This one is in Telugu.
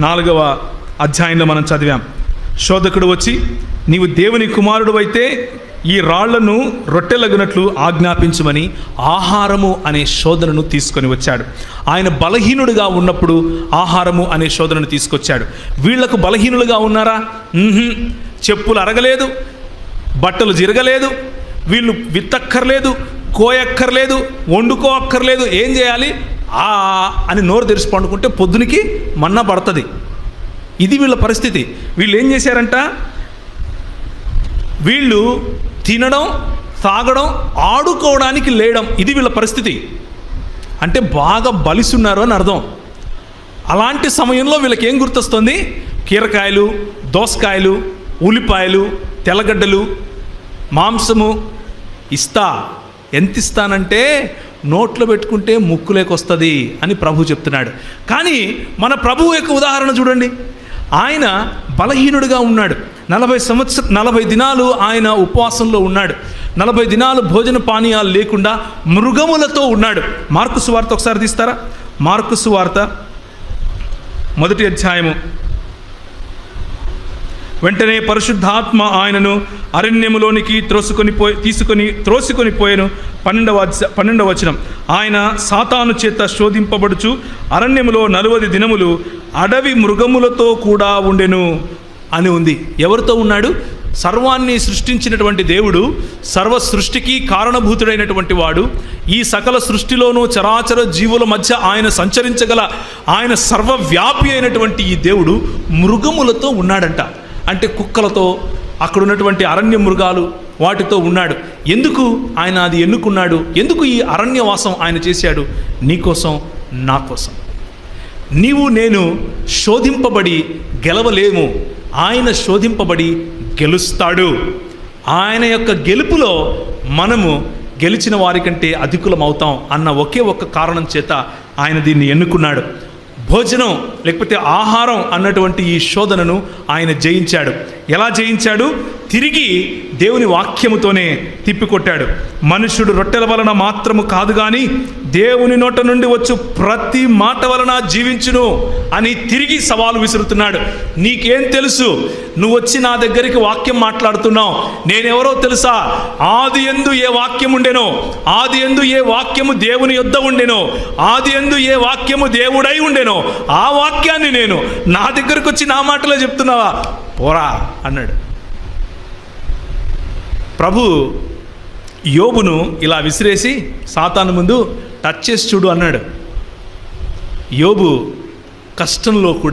4వ అధ్యాయంలో మనం చదివాం. శోధకుడు వచ్చి, నీవు దేవుని కుమారుడు అయితే ఈ రాళ్లను రొట్టెలగునట్లు ఆజ్ఞాపించమని ఆహారము అనే శోధనను తీసుకొని వచ్చాడు. ఆయన బలహీనుడిగా ఉన్నప్పుడు ఆహారము అనే శోధనను తీసుకొచ్చాడు. వీళ్లకు బలహీనులుగా ఉన్నారా? చెప్పులు అరగలేదు, బట్టలు జిరగలేదు, వీళ్ళు విత్తక్కర్లేదు, కోయక్కర్లేదు, వండుకో అక్కర్లేదు. ఏం చేయాలి? అని నోరు తెరిచి పండుకుంటే పొద్దునికి మన్నా పడుతుంది. ఇది వీళ్ళ పరిస్థితి. వీళ్ళు ఏం చేశారంట? వీళ్ళు తినడం, తాగడం, ఆడుకోవడానికి లేయడం, ఇది వీళ్ళ పరిస్థితి. అంటే బాగా బలిసున్నారు అని అర్థం. అలాంటి సమయంలో వీళ్ళకి ఏం గుర్తొస్తుంది? కీరకాయలు, దోసకాయలు, ఉల్లిపాయలు, తెల్లగడ్డలు, మాంసము ఇస్తా. ఎంత ఇస్తానంటే నోట్లో పెట్టుకుంటే ముక్కులేకొస్తుంది అని ప్రభు చెప్తున్నాడు. కానీ మన ప్రభువు యొక్క ఉదాహరణ చూడండి. ఆయన బలహీనుడిగా ఉన్నాడు. 40 దినాలు ఆయన ఉపవాసంలో ఉన్నాడు. 40 దినాలు భోజన పానీయాలు లేకుండా మృగములతో ఉన్నాడు. మార్కు సువార్త ఒకసారి తీస్తారా? మార్కు సువార్త 1వ అధ్యాయము. వెంటనే పరిశుద్ధాత్మ ఆయనను అరణ్యములోనికి త్రోసుకొని పోయెను. 12వ వచనం. ఆయన సాతాను చేత శోధింపబడుచు అరణ్యములో 40 దినములు అడవి మృగములతో కూడా ఉండెను అని ఉంది. ఎవరితో ఉన్నాడు? సర్వాన్ని సృష్టించినటువంటి దేవుడు, సర్వ సృష్టికి కారణభూతుడైనటువంటి వాడు, ఈ సకల సృష్టిలోనూ చరాచర జీవుల మధ్య ఆయన సంచరించగల ఆయన సర్వవ్యాపి అయినటువంటి ఈ దేవుడు మృగములతో ఉన్నాడంట. అంటే కుక్కలతో, అక్కడ ఉన్నటువంటి అరణ్య మృగాలు, వాటితో ఉన్నాడు. ఎందుకు ఆయన అది ఎన్నుకున్నాడు? ఎందుకు ఈ అరణ్యవాసం ఆయన చేశాడు? నీకోసం, నా కోసం. నీవు నేను శోధింపబడి గెలవలేము. ఆయన శోధింపబడి గెలుస్తాడు. ఆయన యొక్క గెలుపులో మనము గెలిచిన వారికంటే అధికులం అవుతాం అన్న ఒకే ఒక్క కారణం చేత ఆయన దీన్ని ఎన్నుకున్నాడు. భోజనం లేకపోతే ఆహారం అన్నటువంటి ఈ శోధనను ఆయన జయించాడు. ఎలా జయించాడు? తిరిగి దేవుని వాక్యముతోనే తిప్పికొట్టాడు. మనుష్యుడు రొట్టెల వలన మాత్రము కాదు కానీ దేవుని నోట నుండి వచ్చు ప్రతి మాట వలన జీవించును అని తిరిగి సవాలు విసురుతున్నాడు. నీకేం తెలుసు? నువ్వు వచ్చి నా దగ్గరికి వాక్యం మాట్లాడుతున్నావు. నేనెవరో తెలుసా? ఆది యందు ఏ వాక్యం ఉండెనో, ఆది యందు ఏ వాక్యము దేవుని యొద్ద ఉండెనో, ఆది యందు ఏ వాక్యము దేవుడై ఉండెనో, ఆ వాక్యాన్ని నేను నా దగ్గరకు వచ్చి నా మాటలో చెప్తున్నావా? పోరా అన్నాడు. ప్రభు యోబును ఇలా విసిరేసి సాతాను ముందు టచ్ చేసి చూడు అన్నాడు. యోబు కష్టంలో కూడా